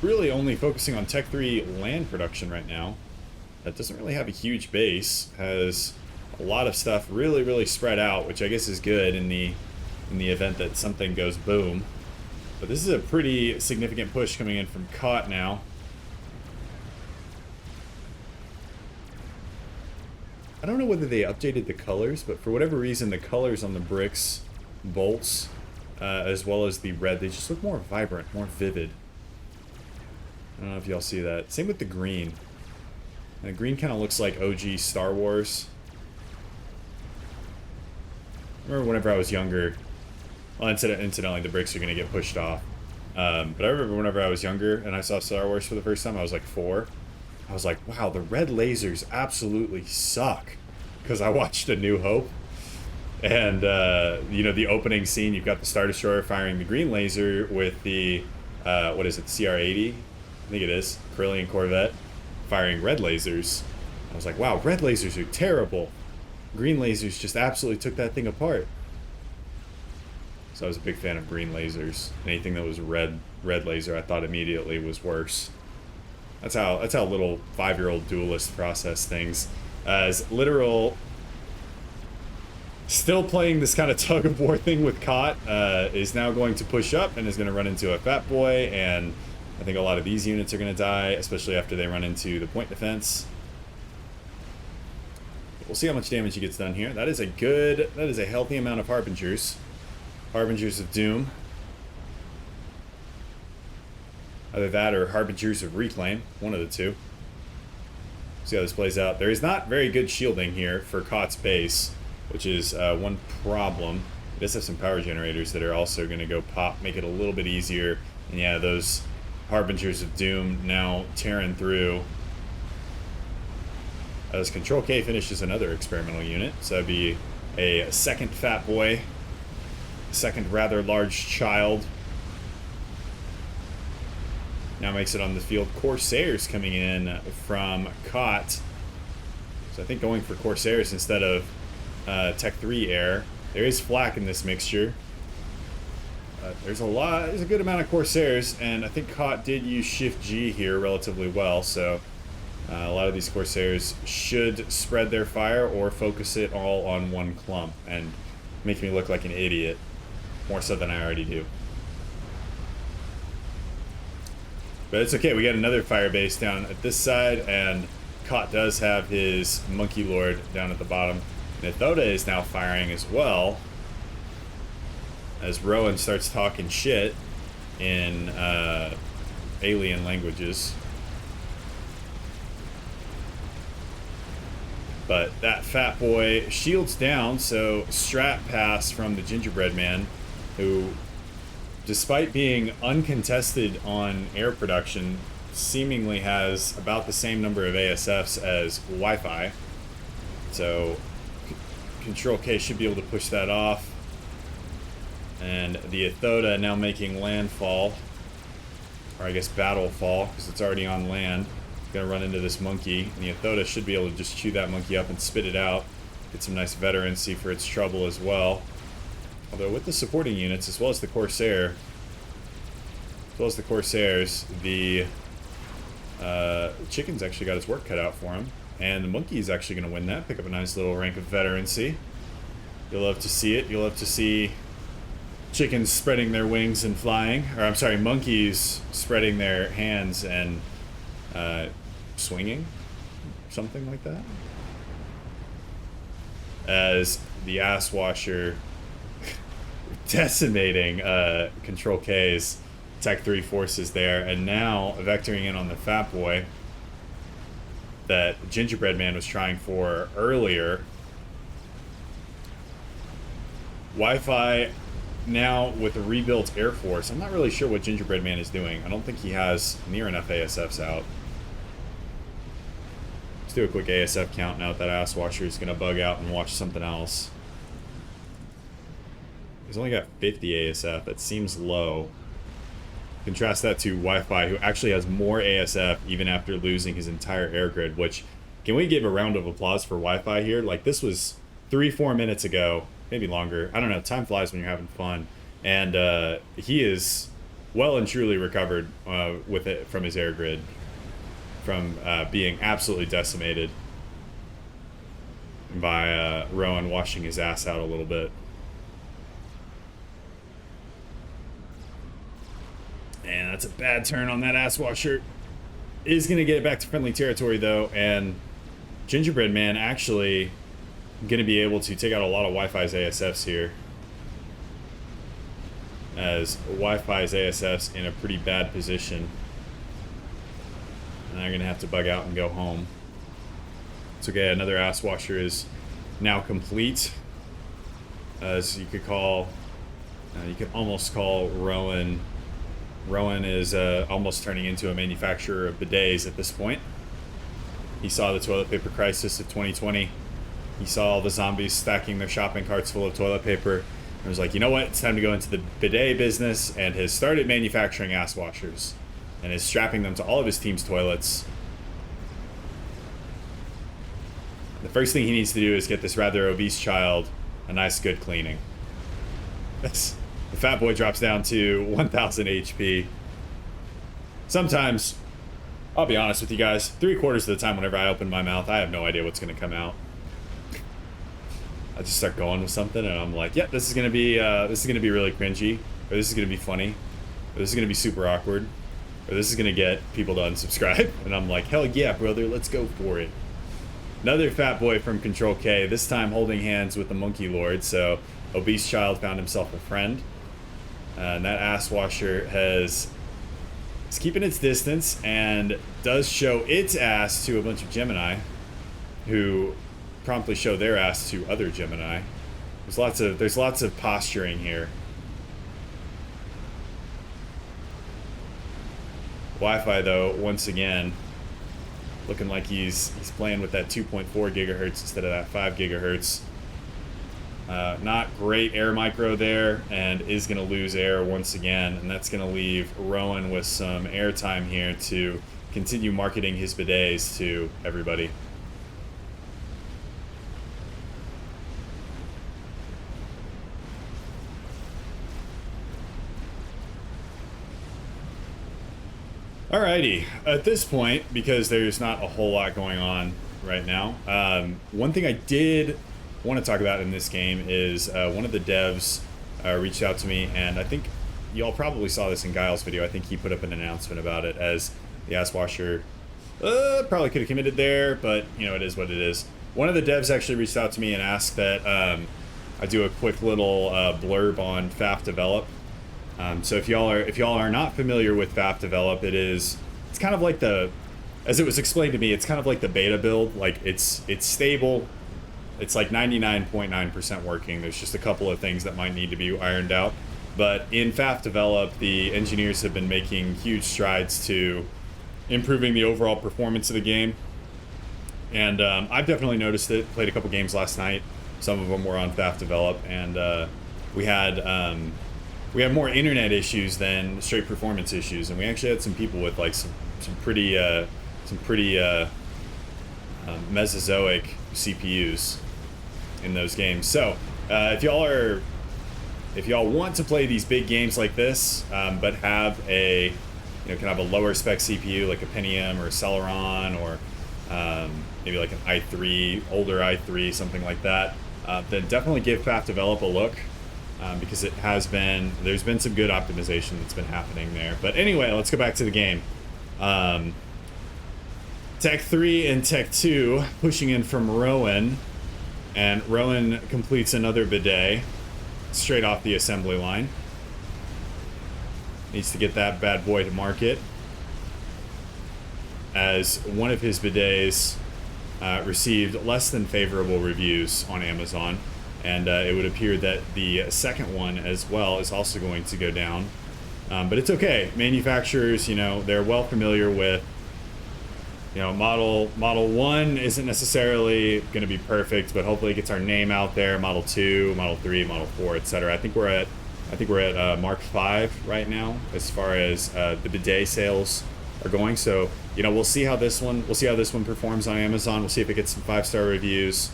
really only focusing on Tech 3 land production right now. that doesn't really have a huge base, has a lot of stuff really, really spread out, which I guess is good in the event that something goes boom. But this is a pretty significant push coming in from Caught now. I don't know whether they updated the colors, but for whatever reason, the colors on the bricks, bolts, as well as the red, they just look more vibrant, more vivid. I don't know if y'all see that. Same with the green. And the green kind of looks like OG Star Wars. I remember whenever I was younger, well, incidentally, the bricks are going to get pushed off. But I remember whenever I was younger and I saw Star Wars for the first time, I was like 4. I was like, wow, the red lasers absolutely suck. Because I watched A New Hope. And, you know, the opening scene, you've got the Star Destroyer firing the green laser with the, what is it, CR-80? I think it is. Corellian Corvette firing red lasers. I was like, wow, red lasers are terrible. Green lasers just absolutely took that thing apart. So I was a big fan of green lasers. Anything that was red laser, I thought immediately was worse. That's how little 5-year-old duelist process things. As literal, still playing this kind of tug of war thing with Caught, is now going to push up and is going to run into a Fat Boy, and I think a lot of these units are going to die, especially after they run into the point defense. We'll see how much damage he gets done here. That is a healthy amount of Harbingers. Harbingers of Doom. Either that or Harbingers of Reclaim. One of the two. See how this plays out. There is not very good shielding here for Caught's base, which is one problem. It does have some power generators that are also going to go pop, make it a little bit easier. And yeah, those Harbingers of Doom now tearing through. As Control K finishes another experimental unit. So that'd be a second Fat Boy. Second rather large child. Now makes it on the field. Corsairs coming in from Caught. So I think going for Corsairs instead of Tech 3 Air. There is flak in this mixture. There's a good amount of Corsairs, and I think Caught did use Shift G here relatively well, so a lot of these Corsairs should spread their fire or focus it all on one clump and make me look like an idiot, more so than I already do. But it's okay, we got another fire base down at this side, and Caught does have his Monkey Lord down at the bottom. Nethoda is now firing as well, as Rowan starts talking shit in alien languages. But that Fat Boy shields down, so strat pass from the Gingerbread Man, who, despite being uncontested on air production, seemingly has about the same number of ASFs as Wi-Fi. So Control K should be able to push that off. And the Ethoda now making landfall, or I guess battle fall, because it's already on land. It's gonna run into this monkey, and the Ethoda should be able to just chew that monkey up and spit it out. Get some nice veterancy for its trouble as well. Although with the supporting units, as well as the Corsairs, the Chicken's actually got his work cut out for him. And the Monkey's actually going to win that, pick up a nice little rank of veterancy. You'll love to see it. You'll love to see chickens spreading their wings and flying. Or I'm sorry, monkeys spreading their hands and swinging. Something like that. As the ass washer decimating Control K's Tech 3 forces there, and now vectoring in on the Fat Boy that Gingerbread Man was trying for earlier. Wi-Fi now with a rebuilt Air Force. I'm not really sure what Gingerbread Man is doing. I don't think he has near enough ASFs out. Let's do a quick ASF count now that ass washer is going to bug out and watch something else. He's only got 50 ASF. That seems low. Contrast that to Wi-Fi, who actually has more ASF even after losing his entire air grid, which, can we give a round of applause for Wi-Fi here? Like, this was 3-4 minutes ago, maybe longer. I don't know, time flies when you're having fun. And he is well and truly recovered with it from his air grid from being absolutely decimated by Rowan washing his ass out a little bit. And that's a bad turn on that ass washer. Is going to get it back to friendly territory, though, and Gingerbread Man actually going to be able to take out a lot of Wi-Fi's ASFs here. As Wi-Fi's ASFs in a pretty bad position. And they're going to have to bug out and go home. It's okay, another ass washer is now complete. As you could call, you could almost call Rowan. Rowan is almost turning into a manufacturer of bidets at this point. He saw the toilet paper crisis of 2020. He saw all the zombies stacking their shopping carts full of toilet paper. And was like, you know what? It's time to go into the bidet business, and has started manufacturing ass washers. And is strapping them to all of his team's toilets. The first thing he needs to do is get this rather obese child a nice good cleaning. The fat boy drops down to 1,000 HP. Sometimes, I'll be honest with you guys, 3/4 of the time whenever I open my mouth, I have no idea what's going to come out. I just start going with something, and I'm like, "Yep, this is gonna be really cringy, or this is gonna be funny, or this is gonna be super awkward, or this is gonna get people to unsubscribe." And I'm like, "Hell yeah, brother, let's go for it." Another fat boy from Control K, this time holding hands with the Monkey Lord. So obese child found himself a friend, and that ass washer is keeping its distance and does show its ass to a bunch of Gemini, who promptly show their ass to other Gemini. There's lots of posturing here. Wi-Fi, though, once again, looking like he's playing with that 2.4 gigahertz instead of that 5 gigahertz. Not great air micro there, and is going to lose air once again, and that's going to leave Rowan with some airtime here to continue marketing his bidets to everybody. Alrighty, at this point, because there's not a whole lot going on right now, one thing I did want to talk about in this game is one of the devs reached out to me, and I think y'all probably saw this in Guile's video. I think he put up an announcement about it, as the ass washer probably could have committed there, but you know, it is what it is. One of the devs actually reached out to me and asked that I do a quick little blurb on FAF Develop. So if y'all are not familiar with FAF Develop, it's kind of like as it was explained to me, it's kind of like the beta build. Like it's stable. It's like 99.9% working. There's just a couple of things that might need to be ironed out. But in FAF Develop, the engineers have been making huge strides to improving the overall performance of the game. And I've definitely noticed it. Played a couple games last night. Some of them were on FAF Develop, and we had more internet issues than straight performance issues, and we actually had some people with like some pretty Mesozoic CPUs in those games. So if y'all want to play these big games like this, but have can have a lower spec CPU like a Pentium or a Celeron, or maybe like an i3, older i3, something like that, then definitely give FAF Develop a look. Because there's been some good optimization that's been happening there. But anyway, let's go back to the game. Tech 3 and Tech 2 pushing in from Rowan, and Rowan completes another bidet straight off the assembly line. Needs to get that bad boy to market, as one of his bidets received less than favorable reviews on Amazon. And it would appear that the second one as well is also going to go down. But it's okay. Manufacturers, they're well familiar with, Model 1 isn't necessarily going to be perfect, but hopefully it gets our name out there. Model 2, Model 3, Model 4, etc. I think we're at Mark 5 right now as far as the bidet sales are going. So, we'll see how this one performs on Amazon. We'll see if it gets some 5-star reviews.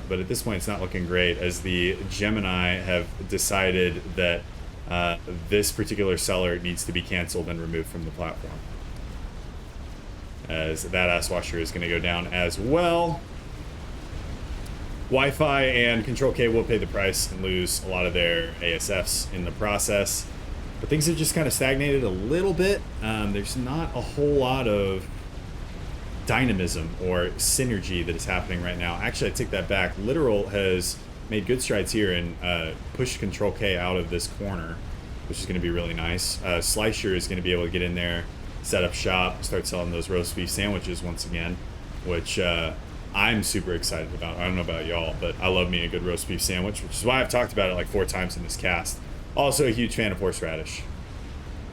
But at this point, it's not looking great, as the Gemini have decided that this particular seller needs to be canceled and removed from the platform. as that ass washer is going to go down as well. Wi-Fi and Control K will pay the price and lose a lot of their ASFs in the process. But things have just kind of stagnated a little bit. There's not a whole lot of dynamism or synergy that is happening right now. Actually, I take that back. Literal has made good strides here and pushed Control K out of this corner, which is going to be really nice. Slicer is going to be able to get in there, set up shop, start selling those roast beef sandwiches once again, which I'm super excited about. I don't know about y'all, but I love me a good roast beef sandwich, which is why I've talked about it like 4 times in this cast. Also a huge fan of horseradish.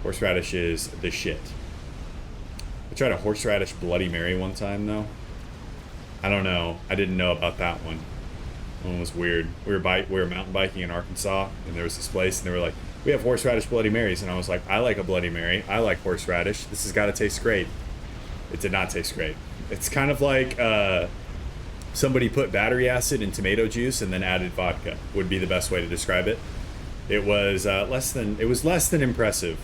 Horseradish is the shit. I tried a horseradish Bloody Mary one time, though. I don't know. I didn't know about that one. That one was weird. We were mountain biking in Arkansas, and there was this place, and they were like, we have horseradish Bloody Marys. And I was like, I like a Bloody Mary. I like horseradish. This has got to taste great. It did not taste great. It's kind of like somebody put battery acid in tomato juice and then added vodka, would be the best way to describe it. It was less than impressive.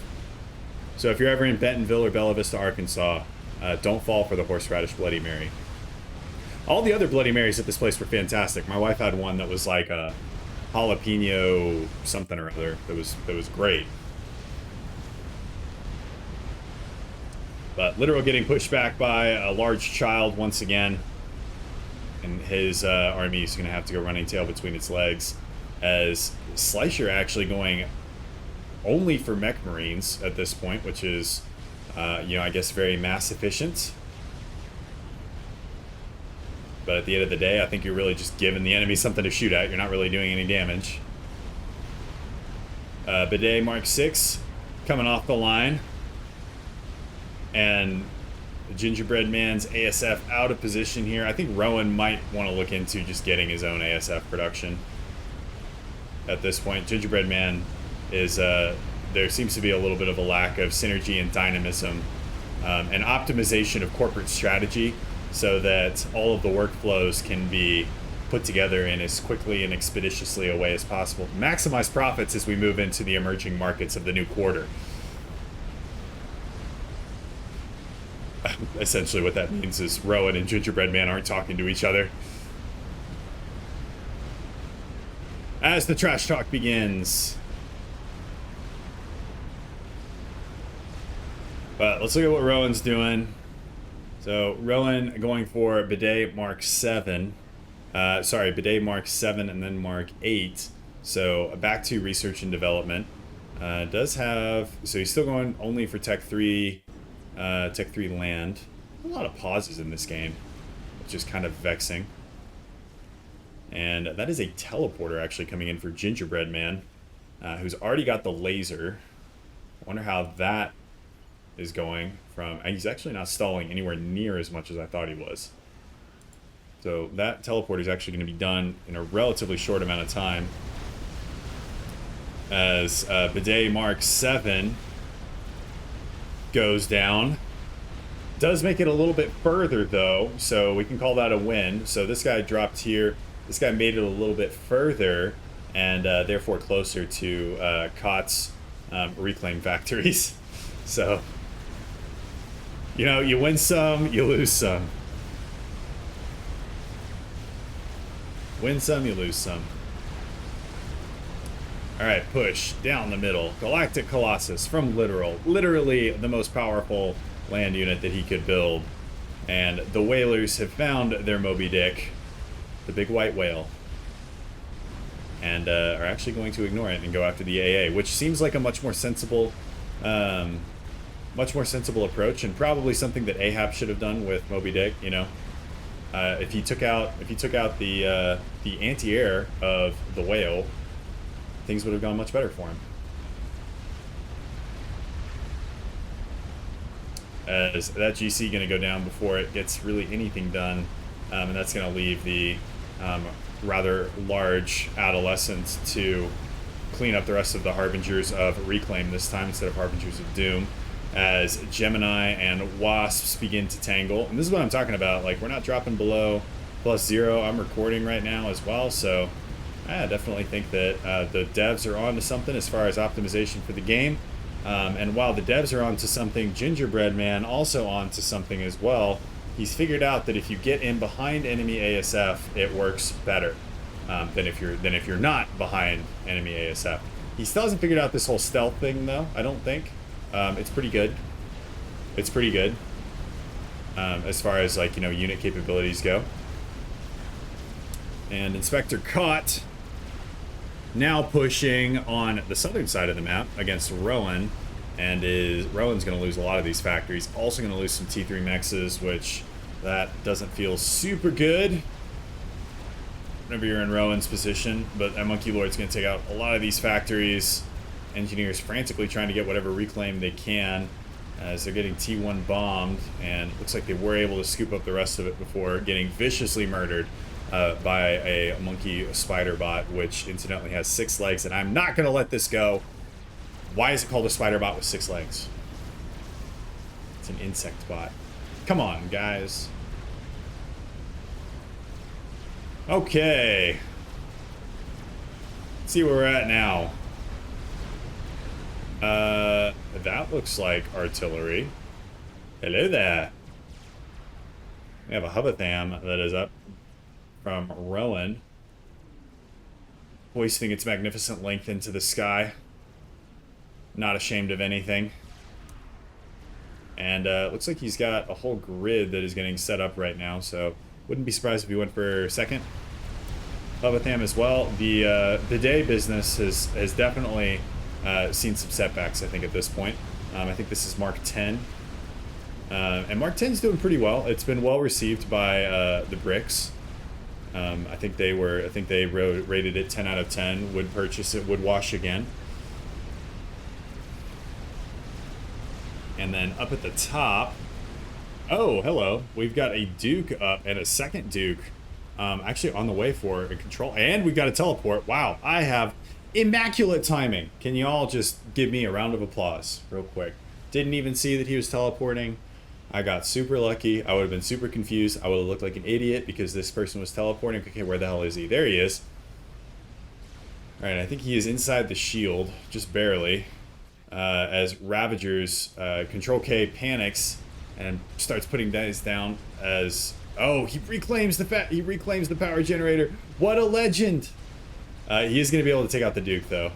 So if you're ever in Bentonville or Bella Vista, Arkansas, don't fall for the horseradish Bloody Mary. All the other Bloody Marys at this place were fantastic. My wife had one that was like a jalapeno something or other that was great. But Literal getting pushed back by a large child once again. And his army is going to have to go running tail between its legs. As Slicer actually going only for mech marines at this point, which is, I guess very mass efficient. But at the end of the day, I think you're really just giving the enemy something to shoot at. You're not really doing any damage. Bidet Mark 6 coming off the line. And the Gingerbread Man's ASF out of position here. I think Rowan might want to look into just getting his own ASF production. At this point, Gingerbread Man is, there seems to be a little bit of a lack of synergy and dynamism and optimization of corporate strategy so that all of the workflows can be put together in as quickly and expeditiously a way as possible. Maximize profits as we move into the emerging markets of the new quarter. Essentially what that means is Rowan and Gingerbread Man aren't talking to each other. As the trash talk begins. But let's look at what Rowan's doing. So Rowan going for Bidet Mark 7. Bidet Mark 7 and then Mark 8. So back to research and development. So he's still going only for Tech 3 land. A lot of pauses in this game, which is kind of vexing. And that is a teleporter actually coming in for Gingerbread Man, who's already got the laser. I wonder how that is going from... And he's actually not stalling anywhere near as much as I thought he was. So that teleporter is actually going to be done in a relatively short amount of time. As Bidet Mark 7 goes down. Does make it a little bit further, though, so we can call that a win. So this guy dropped here. This guy made it a little bit further, and therefore closer to COTS reclaim factories. So, you win some, you lose some. Win some, you lose some. Alright, push down the middle. Galactic Colossus from Literal. Literally the most powerful land unit that he could build. And the whalers have found their Moby Dick, the big white whale, and are actually going to ignore it and go after the AA, which seems like a much more sensible approach, and probably something that Ahab should have done with Moby Dick. If he took out the anti-air of the whale, things would have gone much better for him. As that GC going to go down before it gets really anything done, and that's going to leave the rather large adolescent to clean up the rest of the Harbingers of Reclaim this time instead of Harbingers of Doom, as Gemini and Wasps begin to tangle. And this is what I'm talking about, like, we're not dropping below +0. I'm recording right now as well, so I definitely think that the devs are on to something as far as optimization for the game. And while the devs are onto something, Gingerbread Man also onto something as well. He's figured out that if you get in behind enemy ASF, it works better than if you're not behind enemy ASF. He still hasn't figured out this whole stealth thing though. I don't think. It's pretty good. It's pretty good as far as like unit capabilities go. And Inspector caught. Now pushing on the southern side of the map against Rowan, and Rowan's going to lose a lot of these factories. Also going to lose some T3 mexes, which that doesn't feel super good whenever you're in Rowan's position. But that Monkey Lord's going to take out a lot of these factories. Engineers frantically trying to get whatever reclaim they can as they're getting T1 bombed, and it looks like they were able to scoop up the rest of it before getting viciously murdered by a monkey spider bot, which incidentally has 6 legs, and I'm not gonna let this go. Why is it called a spider bot with 6 legs? It's an insect bot. Come on, guys. Okay. Let's see where we're at now. That looks like artillery. Hello there. We have a Hovatham that is up from Rowan, hoisting its magnificent length into the sky. Not ashamed of anything. And looks like he's got a whole grid that is getting set up right now, so wouldn't be surprised if he went for second. Hovatham as well. The day business has definitely seen some setbacks, I think, at this point. I think this is Mark 10. And Mark 10 is doing pretty well. It's been well received by the bricks. I think they rated it 10 out of 10. Would purchase it, would wash again. And then up at the top, oh, hello. We've got a Duke up and a second Duke actually on the way for a control. And we've got a teleport. Wow, I have immaculate timing. Can you all just give me a round of applause real quick? Didn't even see that he was teleporting. I got super lucky. I would have been super confused. I would have looked like an idiot because this person was teleporting. Okay, where the hell is he? There he is. All right, I think he is inside the shield, just barely. As Ravagers, Control K panics and starts putting guys down as... Oh, he reclaims the power generator. What a legend! He is going to be able to take out the Duke, though.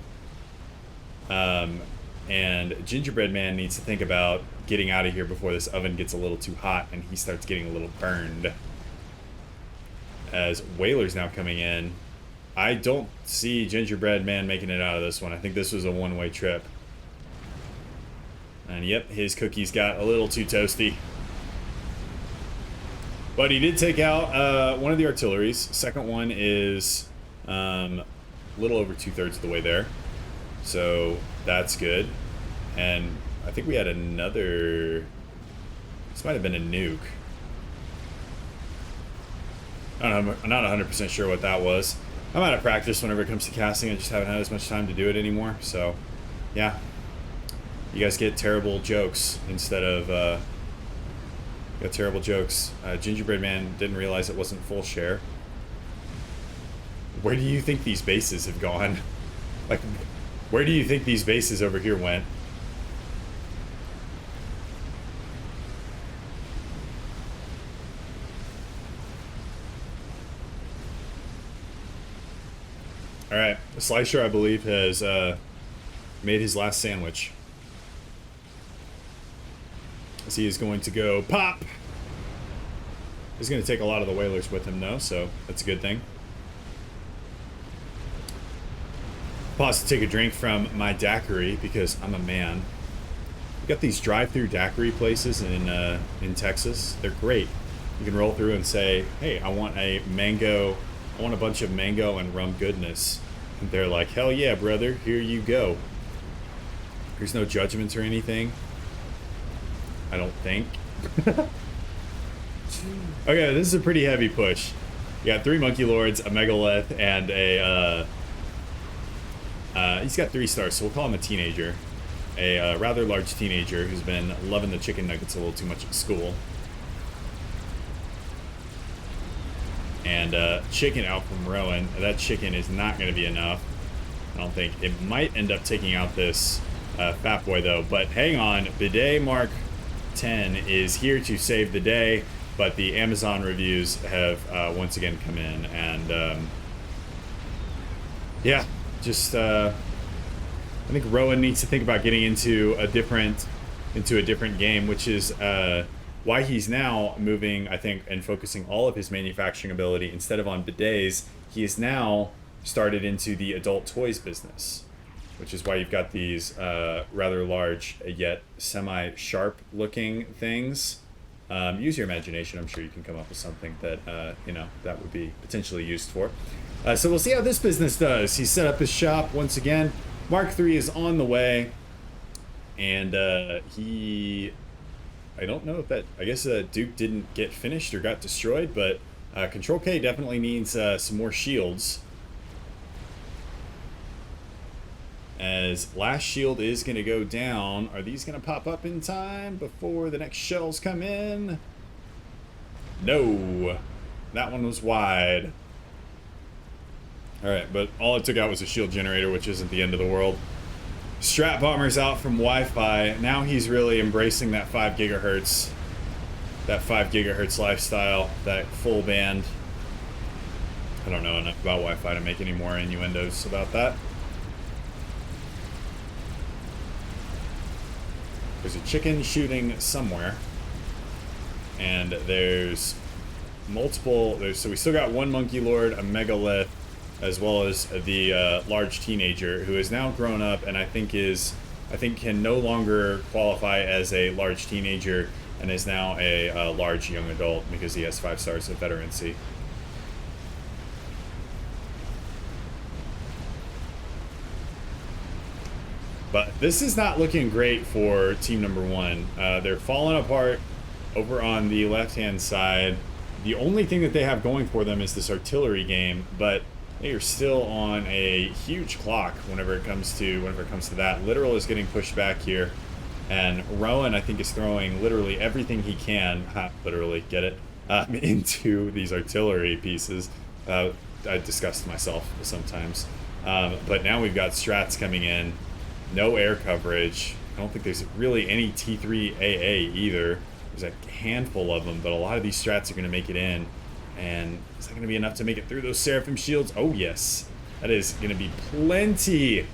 And Gingerbread Man needs to think about getting out of here before this oven gets a little too hot and he starts getting a little burned. As Whaler's now coming in. I don't see Gingerbread Man making it out of this one. I think this was a one-way trip. And yep, his cookies got a little too toasty. But he did take out one of the artilleries. Second one is a little over 2/3 of the way there. So that's good. And I think we had another... This might have been a nuke. I'm not 100% sure what that was. I'm out of practice whenever it comes to casting. I just haven't had as much time to do it anymore. So, yeah. You guys get terrible jokes instead of... got terrible jokes. Gingerbread Man didn't realize it wasn't full share. Where do you think these bases have gone? Like, where do you think these bases over here went? Alright, the Slicer, I believe, has made his last sandwich. As he is going to go pop! He's going to take a lot of the Whalers with him, though, so that's a good thing. Pause to take a drink from my daiquiri, because I'm a man. We've got these drive-through daiquiri places in Texas. They're great. You can roll through and say, hey, I want a bunch of mango and rum goodness. And they're like, hell yeah, brother, here you go. There's no judgments or anything. I don't think. Okay, this is a pretty heavy push. You got 3 Monkey Lords, a Megalith, and a... he's got 3 stars, so we'll call him a teenager. A rather large teenager who's been loving the chicken nuggets a little too much at school. And chicken out from Rowan. That chicken is not going to be enough. I don't think. It might end up taking out this Fat Boy though. But hang on, Bidet Mark 10 is here to save the day, but the Amazon reviews have once again come in, and yeah, just I think Rowan needs to think about getting into a different game, which is why he's now moving, I think, and focusing all of his manufacturing ability instead of on bidets. He is now started into the adult toys business, which is why you've got these rather large yet semi-sharp looking things. Use your imagination. I'm sure you can come up with something that that would be potentially used for. So we'll see how this business does. He set up his shop once again. Mark III is on the way, and I don't know if that, I guess Duke didn't get finished or got destroyed, but Control K definitely needs some more shields, as last shield is going to go down. Are these going to pop up in time before the next shells come in? No, that one was wide. All right, but all it took out was a shield generator, which isn't the end of the world. Strat Bomber's out from Wi-Fi. Now he's really embracing that 5 gigahertz. That 5 gigahertz lifestyle, that full band. I don't know enough about Wi-Fi to make any more innuendos about that. There's a chicken shooting somewhere. And there's multiple, so we still got one Monkey Lord, a Megalith, as well as the large teenager who is now grown up, and I think can no longer qualify as a large teenager and is now a large young adult because he has 5 stars of veterancy. But this is not looking great for team number 1. They're falling apart over on the left-hand side. The only thing that they have going for them is this artillery game, but they are still on a huge clock whenever it comes to that. Literal is getting pushed back here, and Rowan, I think, is throwing literally everything he can, literally, get it, into these artillery pieces. I disgust myself sometimes. But now we've got strats coming in, no air coverage. I don't think there's really any T3AA either. There's a handful of them, but a lot of these strats are going to make it in. And is that going to be enough to make it through those Seraphim shields? Oh, yes. That is going to be plenty.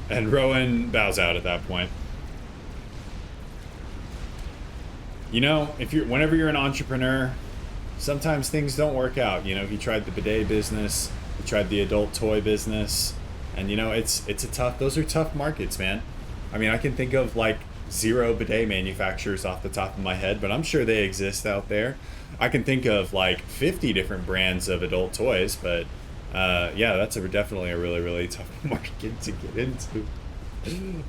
And Rowan bows out at that point. You know, whenever you're an entrepreneur, sometimes things don't work out. You know, he tried the bidet business, he tried the adult toy business, and you know, those are tough markets, man. I mean, I can think of like 0 bidet manufacturers off the top of my head, but I'm sure they exist out there. I can think of like 50 different brands of adult toys, but yeah, that's definitely a really, really tough market to get into.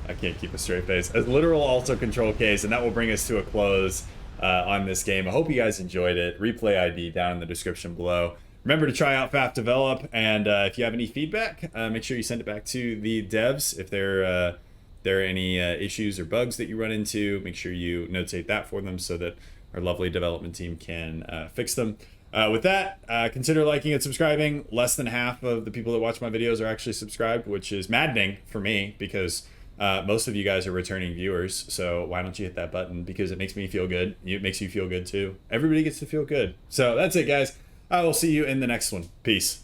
I can't keep a straight face. As literal also Control Ks, and that will bring us to a close on this game. I hope you guys enjoyed it. Replay ID down in the description below. Remember to try out FAF Develop, and if you have any feedback, make sure you send it back to the devs. If there are any issues or bugs that you run into, make sure you notate that for them so that our lovely development team can fix them. With that, consider liking and subscribing. Less than half of the people that watch my videos are actually subscribed, which is maddening for me because most of you guys are returning viewers. So why don't you hit that button? Because it makes me feel good. It makes you feel good too. Everybody gets to feel good. So that's it, guys. I will see you in the next one. Peace.